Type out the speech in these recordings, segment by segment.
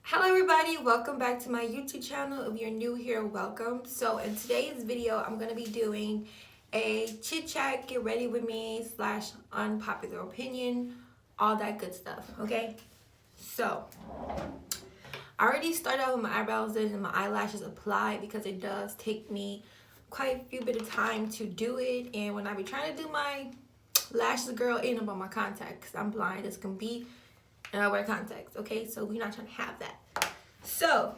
Hello everybody, welcome back to my YouTube channel. If you're new here, welcome. So in today's video, I'm going to be doing a chit chat, get ready with me / unpopular opinion, all that good stuff, okay? So, I already started out with my eyebrows in and my eyelashes applied because it does take me quite a few bit of time to do it. And when I be trying to do my lashes, girl, ain't about my contacts because I'm blind as can be. And I wear contacts, okay? So we're not trying to have that. So,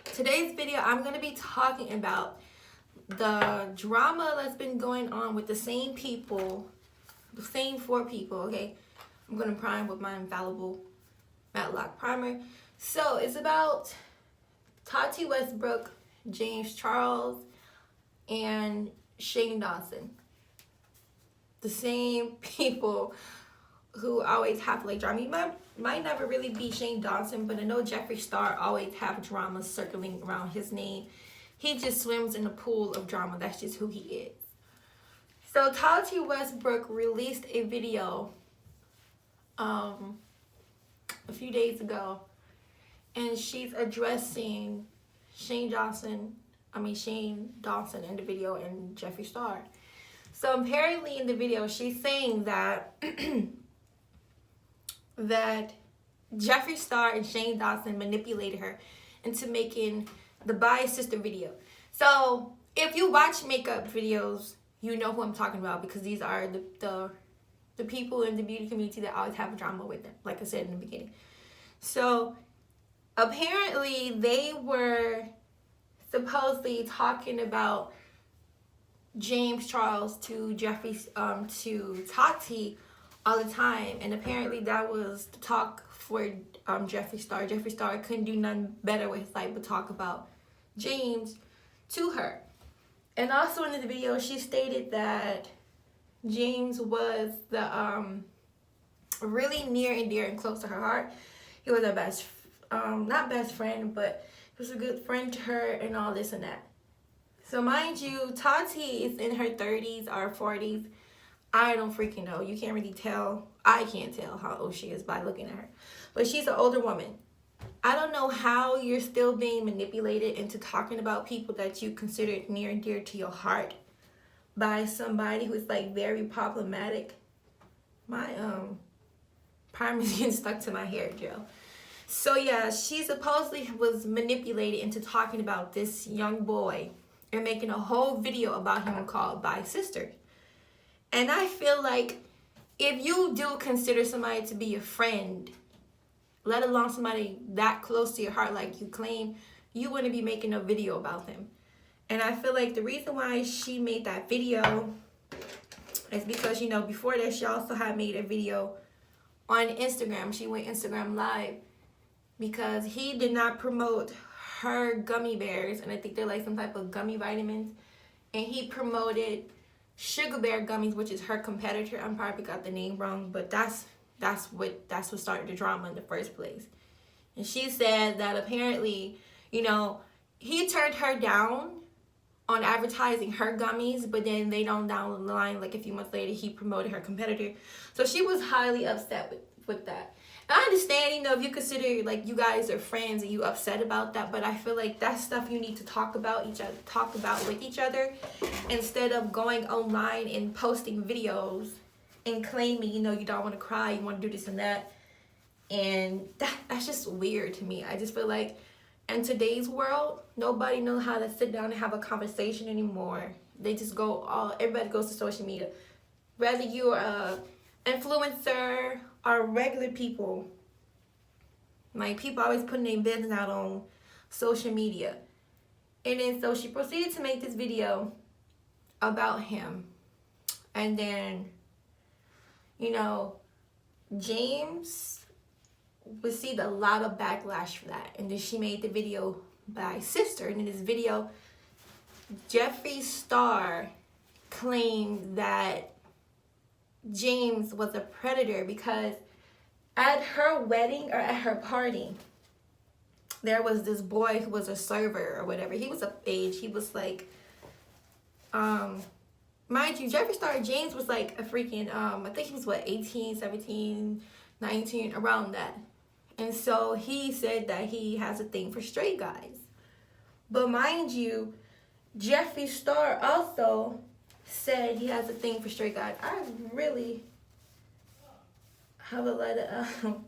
today's video, I'm going to be talking about the drama that's been going on with the same people, the same 4 people, okay? I'm going to prime with my infallible matte lock primer. So, it's about Tati Westbrook, James Charles, and Shane Dawson. The same people who always have like drama. You might never really be Shane Dawson, but I know Jeffree Star always have drama circling around his name. He just swims in a pool of drama. That's just who he is. So Tati Westbrook released a video a few days ago, and she's addressing Shane Dawson in the video and Jeffree Star. So apparently in the video she's saying that that Jeffree Star and Shane Dawson manipulated her into making the Bye Sister video. So if you watch makeup videos, you know who I'm talking about because these are the people in the beauty community that always have drama with them, like I said in the beginning. So apparently they were supposedly talking about James Charles to to Tati all the time, and apparently that was the talk for Jeffree Star. Jeffree Star couldn't do nothing better with his life but talk about James to her. And also in the video, she stated that James was the really near and dear and close to her heart. He was her not best friend, but he was a good friend to her and all this and that. So mind you, Tati is in her 30s or 40s. I don't freaking know. You can't really tell. I can't tell how old she is by looking at her. But she's an older woman. I don't know how you're still being manipulated into talking about people that you consider near and dear to your heart by somebody who's like very problematic. My primer is getting stuck to my hair gel. So yeah, she supposedly was manipulated into talking about this young boy and making a whole video about him called Bye Sister. And I feel like if you do consider somebody to be a friend, let alone somebody that close to your heart like you claim, you wouldn't be making a video about them. And I feel like the reason why she made that video is because, you know, before that she also had made a video on Instagram. She went Instagram Live because he did not promote her gummy bears, and I think they're like some type of gummy vitamins, and he promoted Sugar Bear gummies, which is her competitor. I'm probably got the name wrong, but that's what started the drama in the first place. And she said that apparently, you know, he turned her down on advertising her gummies, but then they don't down the line, like a few months later, he promoted her competitor. So she was highly upset with that. And I understand, you know, if you consider like you guys are friends and you upset about that, but I feel like that's stuff you need to talk about with each other instead of going online and posting videos and claiming, you know, you don't want to cry, you want to do this and that. And that's just weird to me. I just feel like in today's world, nobody knows how to sit down and have a conversation anymore. They just everybody goes to social media. Whether you're a influencer or regular people, like people always putting their business out on social media. And then so she proceeded to make this video about him. And then, you know, James received a lot of backlash for that. And then she made the video Bye Sister. And in this video, Jeffree Star claimed that James was a predator because at her wedding or at her party, there was this boy who was a server or whatever. He was of age. He was like, mind you, Jeffree Star James was like a freaking, I think he was 18, 17, 19, around that. And so he said that he has a thing for straight guys. But mind you, Jeffree Star also said he has a thing for straight guys. I really have a lot of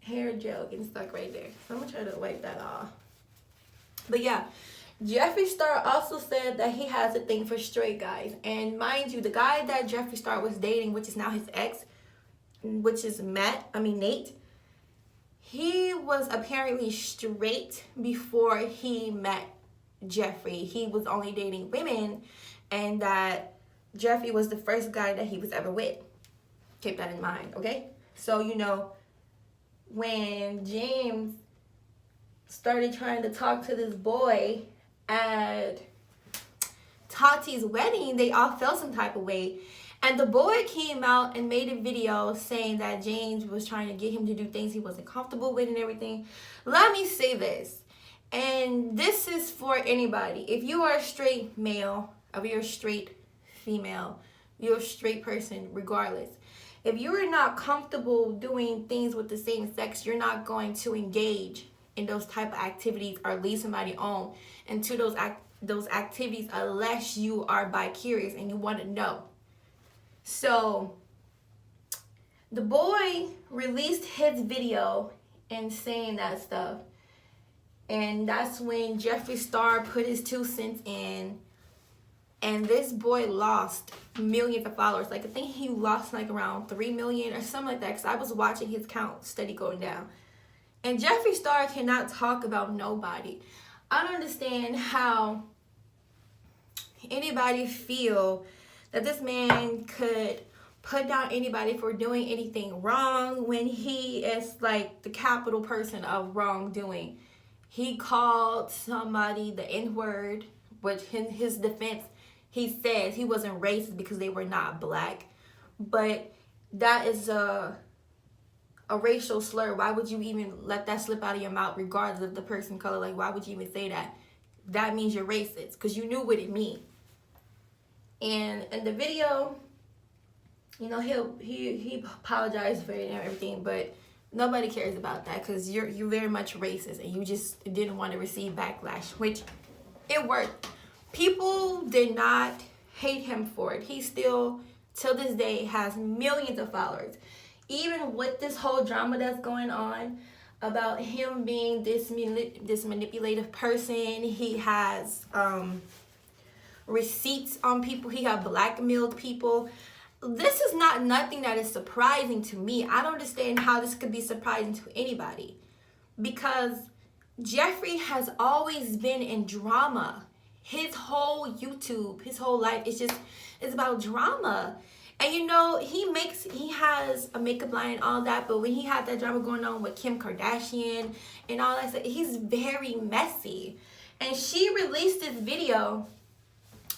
hair gel getting stuck right there. So I'm going to try to wipe that off. But yeah, Jeffree Star also said that he has a thing for straight guys. And mind you, the guy that Jeffree Star was dating, which is now his ex, which is Nate, he was apparently straight before he met Jeffree. He was only dating women, and that Jeffree was the first guy that he was ever with. Keep that in mind, okay? So, you know, when James started trying to talk to this boy at Tati's wedding, they all felt some type of way. And the boy came out and made a video saying that James was trying to get him to do things he wasn't comfortable with and everything. Let me say this, and this is for anybody. If you are a straight male, if you're a straight female, you're a straight person, regardless. If you are not comfortable doing things with the same sex, you're not going to engage in those type of activities or lead somebody on into those activities unless you are bi-curious and you want to know. So the boy released his video and saying that stuff, and that's when Jeffree Star put his 2 cents in, and this boy lost millions of followers. Like, I think he lost like around 3 million or something like that, because I was watching his count steady going down. And Jeffree Star cannot talk about nobody. I don't understand how anybody feel that this man could put down anybody for doing anything wrong when he is like the capital person of wrongdoing. He called somebody the N-word, but in his defense, he says he wasn't racist because they were not black. But that is a racial slur. Why would you even let that slip out of your mouth regardless of the person color? Like, why would you even say that? That means you're racist because you knew what it means. And in the video, you know, he apologized for it and everything, but nobody cares about that because you're very much racist and you just didn't want to receive backlash, which it worked. People did not hate him for it. He still, till this day, has millions of followers. Even with this whole drama that's going on about him being this manipulative person, he has receipts on people. He got blackmailed people. This is not nothing that is surprising to me. I don't understand how this could be surprising to anybody, because Jeffree has always been in drama. His whole YouTube, his whole life, it's about drama. And you know, he has a makeup line and all that, but when he had that drama going on with Kim Kardashian and all that stuff, he's very messy. And she released this video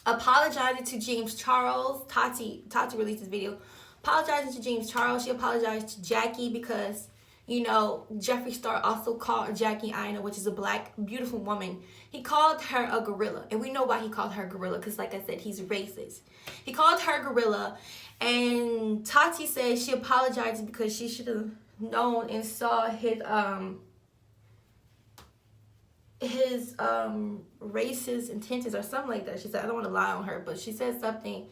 apologizing to James Charles. Tati released this video apologizing to James Charles. She apologized to Jackie because, you know, Jeffree Star also called Jackie Aina, which is a black, beautiful woman. He called her a gorilla. And we know why he called her gorilla, because like I said, he's racist. He called her gorilla, and Tati said she apologized because she should have known and saw his racist intentions or something like that. She said, I don't want to lie on her, but she said something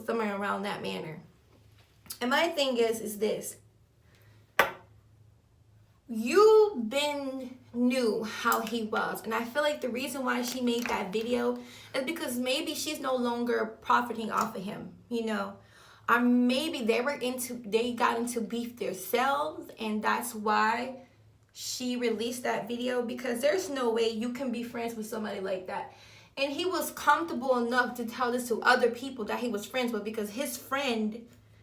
somewhere around that manner. And my thing is this. You knew how he was, and I feel like the reason why she made that video is because maybe she's no longer profiting off of him, you know, or maybe they got into beef themselves, and that's why she released that video, because there's no way you can be friends with somebody like that. And he was comfortable enough to tell this to other people that he was friends with, because his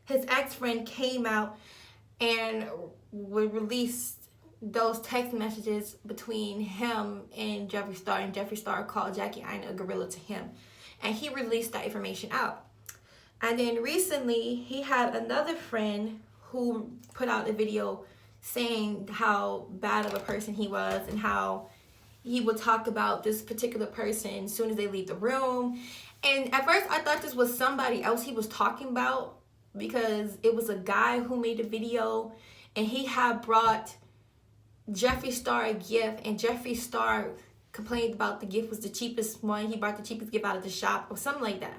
ex-friend came out and would release those text messages between him and Jeffree Star, and Jeffree Star called Jackie Aina a gorilla to him, and he released that information out. And then recently he had another friend who put out a video saying how bad of a person he was and how he would talk about this particular person as soon as they leave the room. And at first I thought this was somebody else he was talking about, because it was a guy who made a video and he had brought Jeffree Star a gift, and Jeffree Star complained about the gift was the cheapest one. He brought the cheapest gift out of the shop or something like that.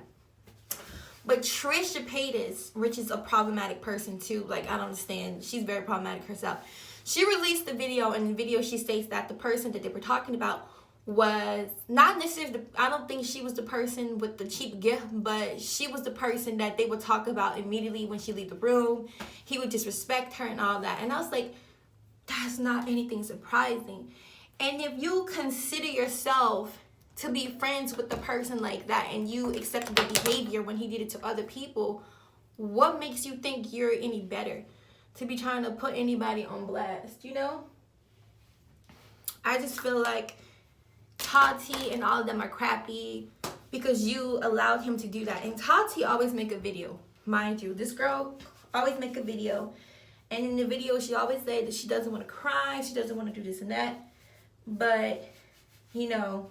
But Trisha Paytas, which is a problematic person too, like I don't understand. She's very problematic herself. She released the video, and in the video she states that the person that they were talking about was not necessarily, I don't think she was the person with the cheap gift, but she was the person that they would talk about immediately when she leave the room. He would disrespect her and all that. And I was like, that's not anything surprising. And if you consider yourself to be friends with the person like that, and you accepted the behavior when he did it to other people, what makes you think you're any better to be trying to put anybody on blast, you know? I just feel like Tati and all of them are crappy because you allowed him to do that. And Tati always make a video, mind you. This girl always make a video, and in the video she always said that she doesn't want to cry, she doesn't want to do this and that. But you know,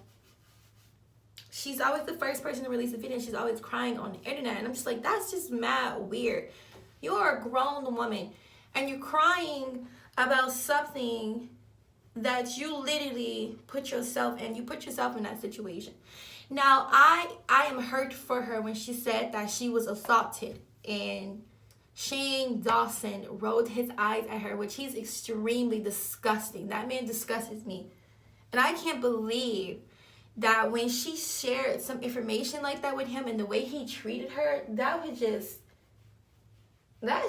she's always the first person to release a video, and she's always crying on the internet. And I'm just like, that's just mad weird. You are a grown woman, and you're crying about something that you literally put yourself in. You put yourself in that situation. Now, I am hurt for her when she said that she was assaulted, and Shane Dawson rolled his eyes at her, which he's extremely disgusting. That man disgusts me. And I can't believe that when she shared some information like that with him and the way he treated her, that is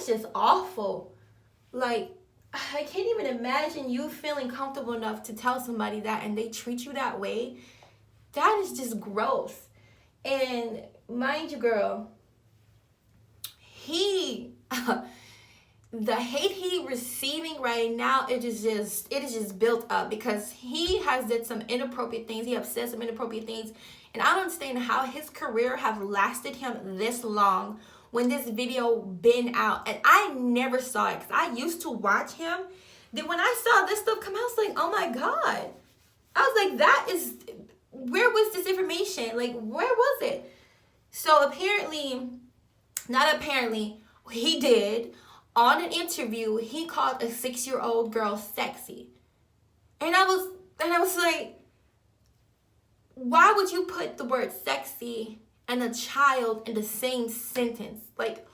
just awful. Like, I can't even imagine you feeling comfortable enough to tell somebody that and they treat you that way. That is just gross. And mind you, girl, the hate he receiving right now, it is just built up because he has did some inappropriate things. He has said some inappropriate things, and I don't understand how his career have lasted him this long when this video been out. And I never saw it because I used to watch him. Then when I saw this stuff come out, I was like, oh my God. I was like, where was this information? Like, where was it? So he did. On an interview, he called a 6-year-old girl sexy. And I was like, why would you put the word sexy and a child in the same sentence? Like,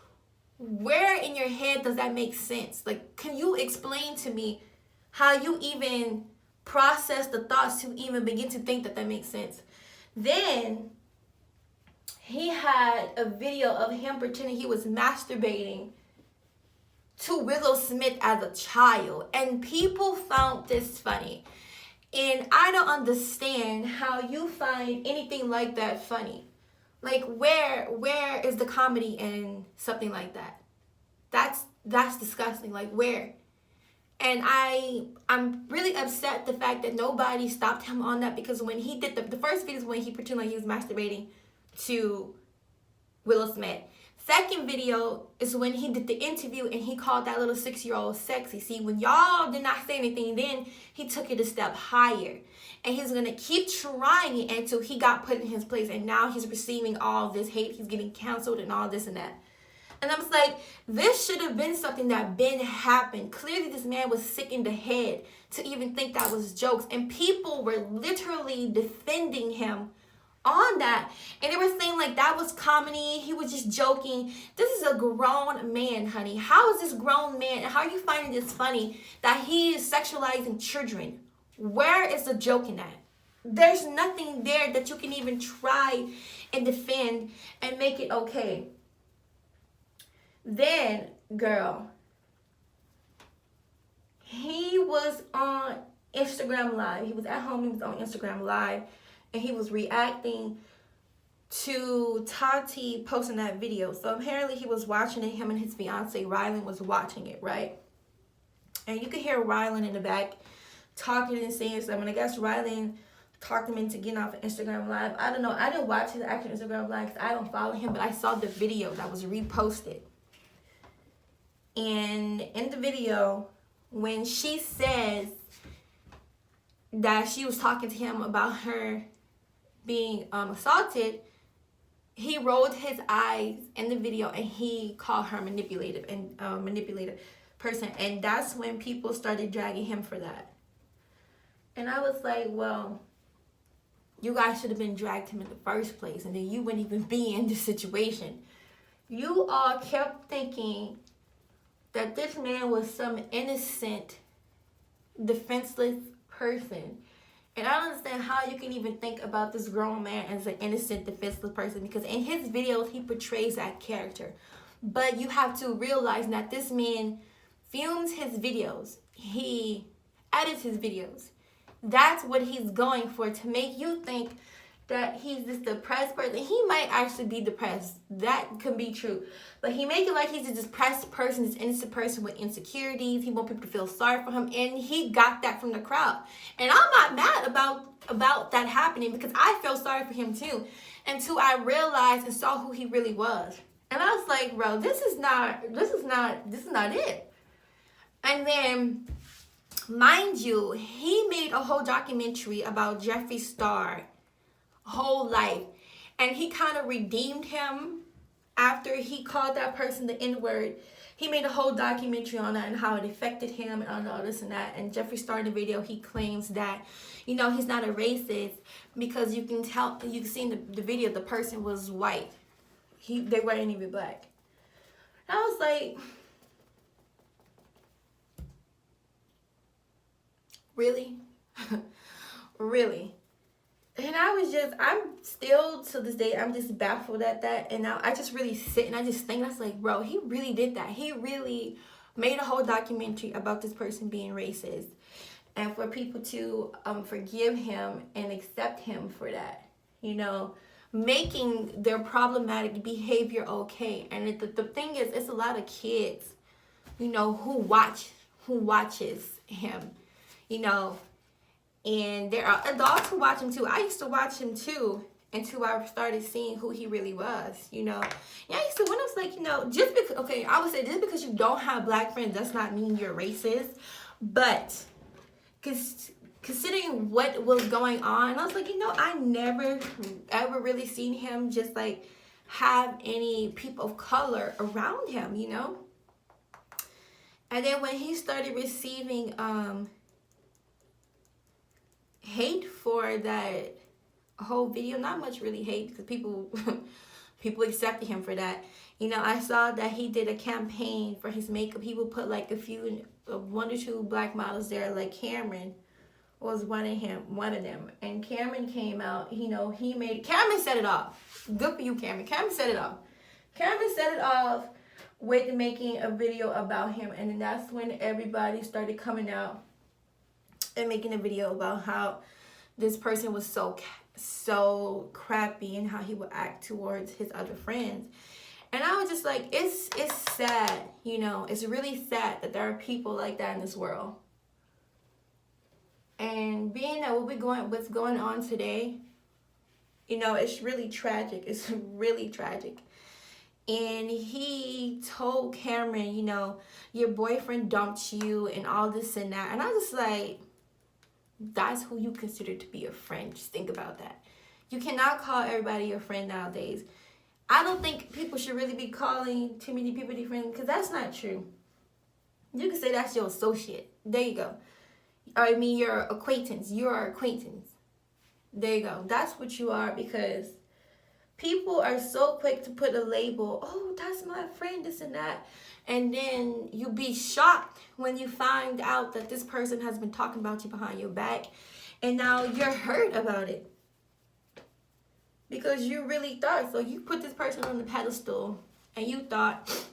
where in your head does that make sense? Like, can you explain to me how you even process the thoughts to even begin to think that that makes sense? Then he had a video of him pretending he was masturbating to Willow Smith as a child, and people found this funny. And I don't understand how you find anything like that funny. Like, where is the comedy in something like that? That's disgusting. Like, where? And I'm really upset the fact that nobody stopped him on that, because when he did the first video is when he pretended like he was masturbating to Willow Smith. Second video is when he did the interview and he called that little 6-year-old sexy. See, when y'all did not say anything, then he took it a step higher. And he's going to keep trying it until he got put in his place. And now he's receiving all this hate. He's getting canceled and all this and that. And I was like, this should have been something that been happened. Clearly, this man was sick in the head to even think that was jokes. And people were literally defending him on that, and they were saying like that was comedy, he was just joking. This is a grown man, honey. How is this grown man, how are you finding this funny that he is sexualizing children? Where is the joke in that? There's nothing there that you can even try and defend and make it okay. Then, girl, he was on Instagram Live. He was at home, he was on Instagram Live, and he was reacting to Tati posting that video. So apparently he was watching it, him and his fiance Rylan was watching it, right? And you could hear Rylan in the back talking and saying something. I guess Rylan talked him into getting off of Instagram Live. I don't know. I didn't watch his actual Instagram Live because I don't follow him, but I saw the video that was reposted. And in the video, when she says that she was talking to him about her being assaulted, he rolled his eyes in the video and he called her manipulative. person. And that's when people started dragging him for that. And I was like, well, you guys should have been dragged him in the first place, and then you wouldn't even be in this situation. You all kept thinking that this man was some innocent, defenseless person. And I don't understand how you can even think about this grown man as an innocent, defenseless person, because in his videos, he portrays that character. But you have to realize that this man films his videos. He edits his videos. That's what he's going for, to make you think that he's this depressed person. He might actually be depressed. That could be true. But he make it like he's a depressed person, this innocent person with insecurities. He wants people to feel sorry for him. And he got that from the crowd. And I'm not mad about that happening, because I feel sorry for him too. Until I realized and saw who he really was. And I was like, bro, this is not it. And then, mind you, he made a whole documentary about Jeffree Star whole life, and he kind of redeemed him after he called that person the N-word. He made a whole documentary on that and how it affected him and all this and that. And Jeffree Star in the video, he claims that, you know, he's not a racist, because you can see in the video the person was white. They weren't even black. And I was like, really? Really? And I'm still, to this day, I'm just baffled at that. And I just really sit and I just think, I was like, bro, he really did that. He really made a whole documentary about this person being racist. And for people to forgive him and accept him for that, you know, making their problematic behavior okay. And the thing is, it's a lot of kids, you know, who watches him, you know. And there are adults who watch him too. I used to watch him too until I started seeing who he really was, you know. Yeah, I used to, when I was like, you know, just because, okay, I would say just because you don't have black friends does not mean you're racist. But considering what was going on, I was like, you know, I never ever really seen him just like have any people of color around him, you know. And then when he started receiving hate for that whole video, not much really hate, because people accepted him for that. You know, I saw that he did a campaign for his makeup. He would put like one or two black models there, like Cameron was one of them. And Cameron came out, you know, Cameron set it off. Good for you, Cameron. Cameron set it off. Cameron set it off with making a video about him. And then that's when everybody started coming out and making a video about how this person was so crappy and how he would act towards his other friends. And I was just like, it's sad, you know. It's really sad that there are people like that in this world. And being that what's going on today, you know, it's really tragic. It's really tragic. And he told Cameron, you know, your boyfriend dumped you and all this and that. And I was just like, that's who you consider to be a friend. Just think about that. You cannot call everybody your friend nowadays. I don't think people should really be calling too many people their friends, because that's not true. You can say that's your associate. There you go. Or I mean your acquaintance. You're our acquaintance. There you go. That's what you are, because people are so quick to put a label. Oh, that's my friend, this and that. And then you'll be shocked when you find out that this person has been talking about you behind your back. And now you're hurt about it. Because you really thought, so you put this person on the pedestal and you thought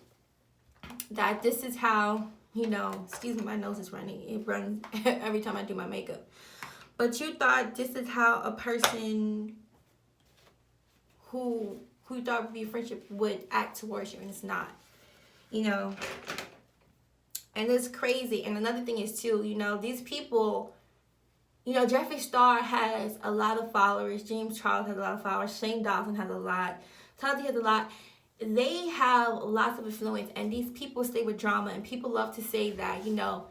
that this is how, you know, excuse me, my nose is running. It runs every time I do my makeup. But you thought this is how a person who thought would be a friendship would act towards you, and it's not. You know, and it's crazy. And another thing is too, you know, these people, you know, Jeffree Star has a lot of followers. James Charles has a lot of followers. Shane Dawson has a lot. Tati has a lot. They have lots of influence, and these people stay with drama. And people love to say that, you know,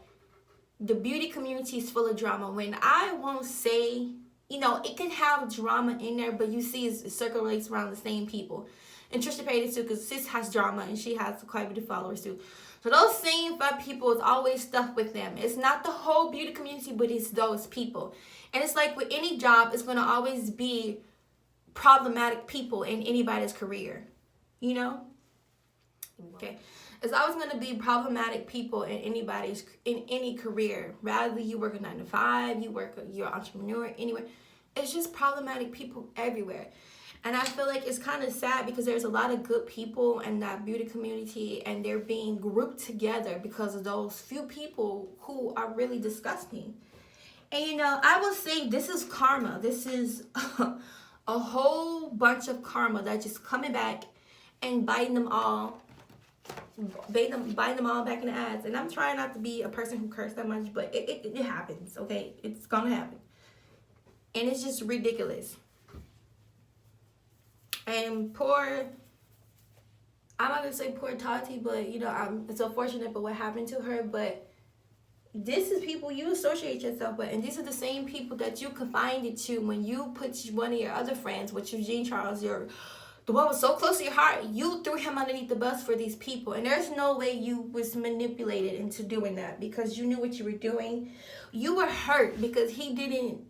the beauty community is full of drama. When I won't say, you know, it can have drama in there, but you see it circulates around the same people. And Trisha Paytas too, because sis has drama and she has quite a bit of followers too. So those same 5 people is always stuck with them. It's not the whole beauty community, but it's those people. And it's like with any job, it's going to always be problematic people in anybody's career. You know? Okay. It's always going to be problematic people in any career. Rather you work a 9 to 5, you're an entrepreneur, anywhere. It's just problematic people everywhere. And I feel like it's kind of sad because there's a lot of good people in that beauty community, and they're being grouped together because of those few people who are really disgusting. And you know, I will say this is karma. This is a whole bunch of karma that's just coming back and biting them all back in the ass. And I'm trying not to be a person who curses that much, but it happens, okay? It's gonna happen. And it's just ridiculous. And I'm not gonna say poor Tati, but you know, it's unfortunate for what happened to her, but this is people you associate yourself with, and these are the same people that you confided to when you put one of your other friends, which is Jean Charles, the one was so close to your heart, you threw him underneath the bus for these people. And there's no way you was manipulated into doing that because you knew what you were doing. You were hurt because he didn't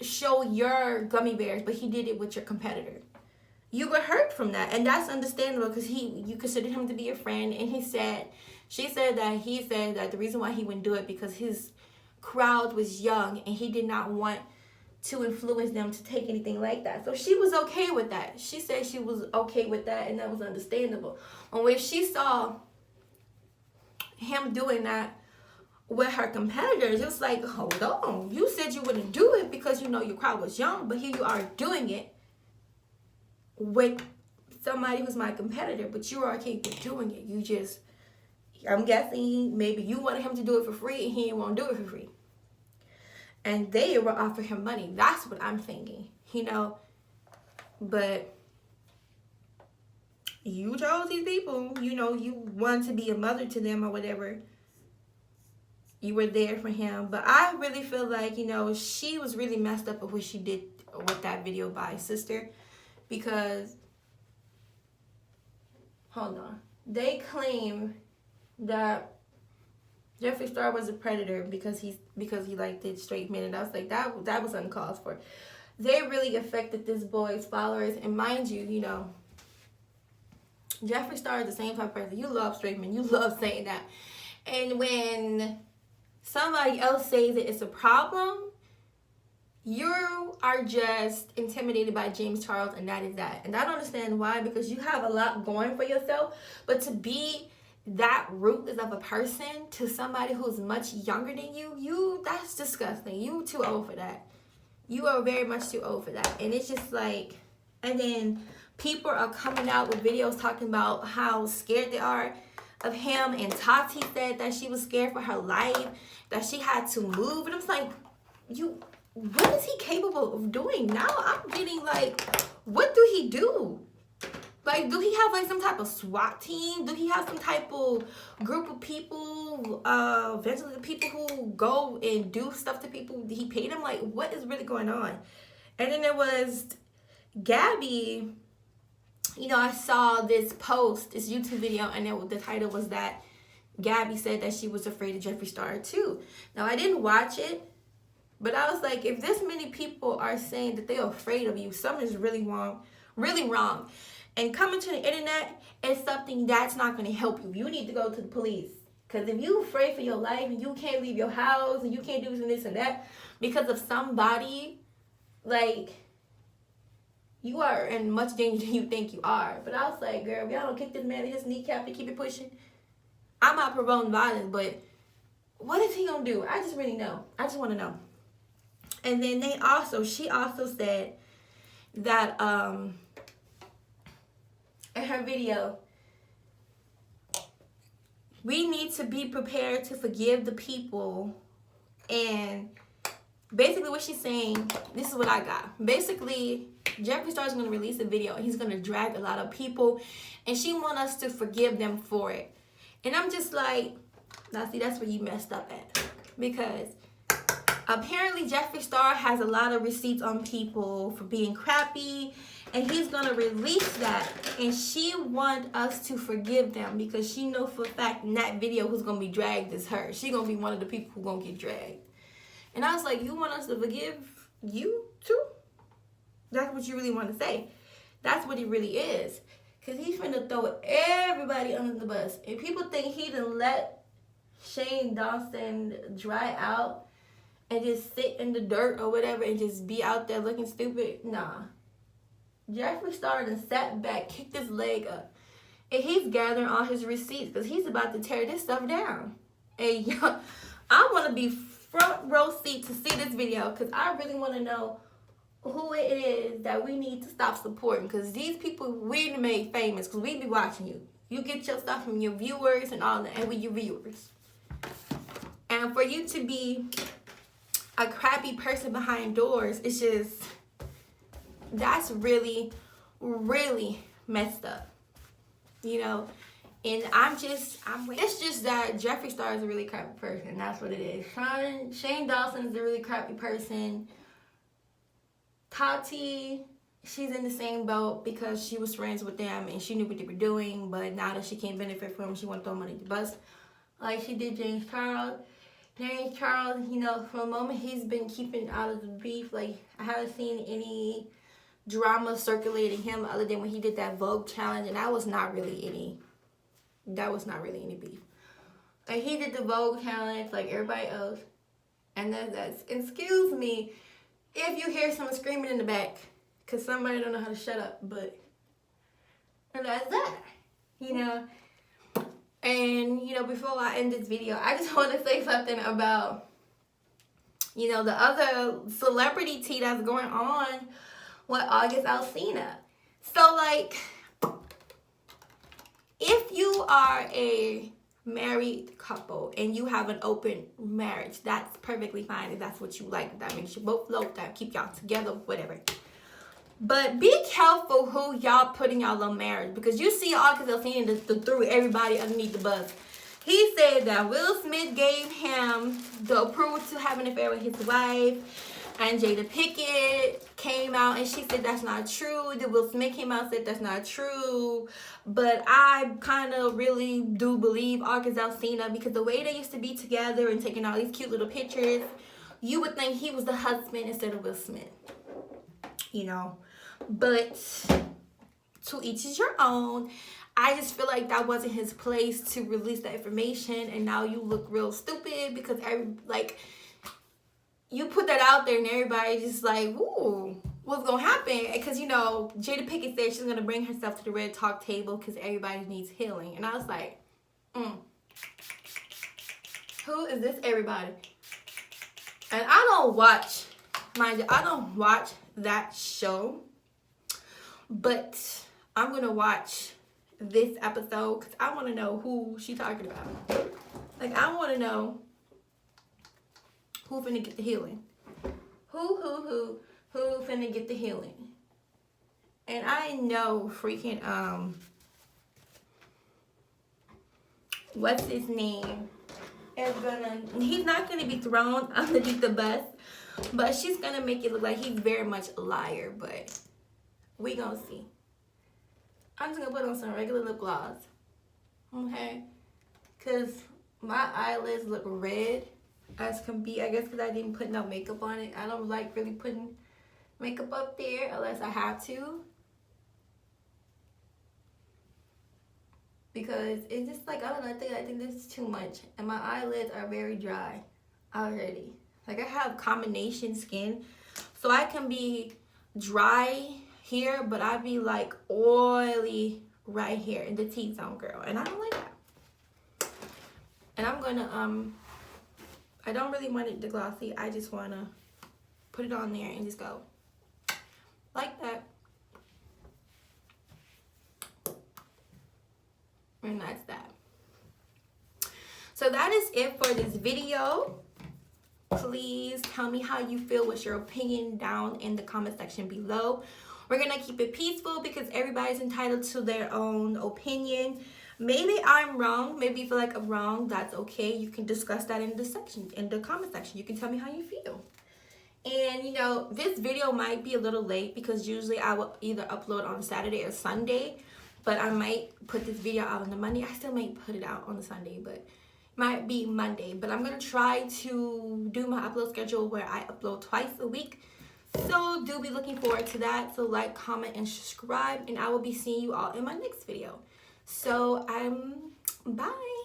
show your gummy bears, but he did it with your competitor. You were hurt from that, and that's understandable because you considered him to be your friend, and he said that the reason why he wouldn't do it because his crowd was young and he did not want to influence them to take anything like that. So she was okay with that. She said she was okay with that, and that was understandable. And when she saw him doing that with her competitors, it was like, hold on, you said you wouldn't do it because you know your crowd was young, but here you are doing it with somebody who's my competitor, but you are okay with doing it. I'm guessing maybe you wanted him to do it for free and he didn't want to do it for free. And they were offering him money. That's what I'm thinking, you know. But you chose these people, you know, you wanted to be a mother to them or whatever. You were there for him. But I really feel like, you know, she was really messed up with what she did with that video by his sister. Because, hold on, they claim that Jeffree Star was a predator because he like did straight men, and I was like, that was uncalled for. They really affected this boy's followers, and mind you, you know, Jeffree Star is the same type of person. You love straight men, you love saying that, and when somebody else says that it's a problem, you are just intimidated by James Charles, and that is that. And I don't understand why, because you have a lot going for yourself, but to be that ruthless of a person to somebody who's much younger than you, that's disgusting. You too old for that. You are very much too old for that. And it's just like, and then people are coming out with videos talking about how scared they are of him, and Tati said that she was scared for her life, that she had to move, and I'm like, what is he capable of doing? Now I'm getting like, what do he do? Like, do he have like some type of SWAT team? Do he have some type of group of people, eventually the people who go and do stuff to people? He paid them? Like, what is really going on? And then there was Gabby. You know, I saw this post, this YouTube video, and the title was that Gabby said that she was afraid of Jeffree Star too. Now, I didn't watch it, but I was like, if this many people are saying that they're afraid of you, something is really wrong, really wrong. And coming to the internet is something that's not going to help you. You need to go to the police. Because if you're afraid for your life and you can't leave your house and you can't do this and that because of somebody, like, you are in much danger than you think you are. But I was like, girl, if y'all don't kick this man in his kneecap and keep it pushing, I'm not promoting violence, but what is he going to do? I just really know. I just want to know. And then she also said that in her video, we need to be prepared to forgive the people. And basically what she's saying, this is what I got. Basically, Jeffree Star is going to release a video and he's going to drag a lot of people, and she wants us to forgive them for it. And I'm just like, now see, that's where you messed up at. Because apparently Jeffree Star has a lot of receipts on people for being crappy, and he's gonna release that, and she wants us to forgive them because she know for a fact in that video who's gonna be dragged is her. She gonna be one of the people who gonna get dragged. And I was like, you want us to forgive you too? That's what you really want to say. That's what he really is. Because he's finna throw everybody under the bus. And people think he done let Shane Dawson dry out and just sit in the dirt or whatever and just be out there looking stupid. Nah. Jeffree Star done sat back, kicked his leg up. And he's gathering all his receipts because he's about to tear this stuff down. And yo, I want to be front row seat to see this video because I really want to know who it is that we need to stop supporting, because these people we made famous because we be watching you. You get your stuff from your viewers and all that, and we your viewers. And for you to be a crappy person behind doors, it's just, that's really, really messed up. You know, and it's just that Jeffree Star is a really crappy person. That's what it is. Shane Dawson is a really crappy person. Tati, she's in the same boat because she was friends with them and she knew what they were doing, but now that she can't benefit from them, she want to throw money to the bus like she did James Charles. James Charles, you know, for a moment he's been keeping out of the beef. Like, I haven't seen any drama circulating him other than when he did that Vogue challenge, and that was not really any beef. Like, he did the Vogue challenge like everybody else, and that's excuse me if you hear someone screaming in the back, because somebody don't know how to shut up, but that's that, you know. And, you know, before I end this video, I just want to say something about, you know, the other celebrity tea that's going on with August Alsina. So, like, if you are a married couple and you have an open marriage, that's perfectly fine if that's what you like. That makes you both love, that keep y'all together, whatever. But be careful who y'all put in y'all little marriage, because you see August Alsina threw everybody underneath the bus. He said that Will Smith gave him the approval to have an affair with his wife, and Jada Pinkett came out and she said that's not true. Then Will Smith came out and said that's not true. But I kind of really do believe August Alsina, because the way they used to be together and taking all these cute little pictures, you would think he was the husband instead of Will Smith. You know, but to each is your own. I just feel like that wasn't his place to release that information, and now you look real stupid because you put that out there and everybody just like, ooh, what's gonna happen? Because, you know, Jada Pinkett said she's gonna bring herself to the red talk table because everybody needs healing, and I was like, who is this everybody? And I don't watch, mind you, I don't watch that show, but I'm gonna watch this episode because I want to know who she talking about. Like, I want to know who finna get the healing. Who finna get the healing. And I know freaking what's his name is he's not gonna be thrown underneath the bus, but she's gonna make it look like he's very much a liar, but we gonna see. I'm just gonna put on some regular lip gloss, okay? Because my eyelids look red as can be, I guess because I didn't put no makeup on it. I don't like really putting makeup up there unless I have to. Because it's just like, I don't know, I think this is too much. And my eyelids are very dry already. Like, I have combination skin, so I can be dry here, but I be like oily right here in the T-zone, girl, and I don't like that. And I'm gonna I don't really want it to glossy. I just wanna put it on there and just go like that. And that's that. So that is it for this video. Please tell me how you feel. What's your opinion down in the comment section below. We're gonna keep it peaceful because everybody's entitled to their own opinion. Maybe I'm wrong. Maybe you feel like I'm wrong. That's okay. You can discuss that in the comment section. You can tell me how you feel. And you know, this video might be a little late because usually I will either upload on Saturday or Sunday, but I might put this video out on the Monday. I still might put it out on the Sunday, but it might be Monday. But I'm gonna try to do my upload schedule where I upload twice a week. So do be looking forward to that. So like, comment, and subscribe, and I will be seeing you all in my next video. So bye.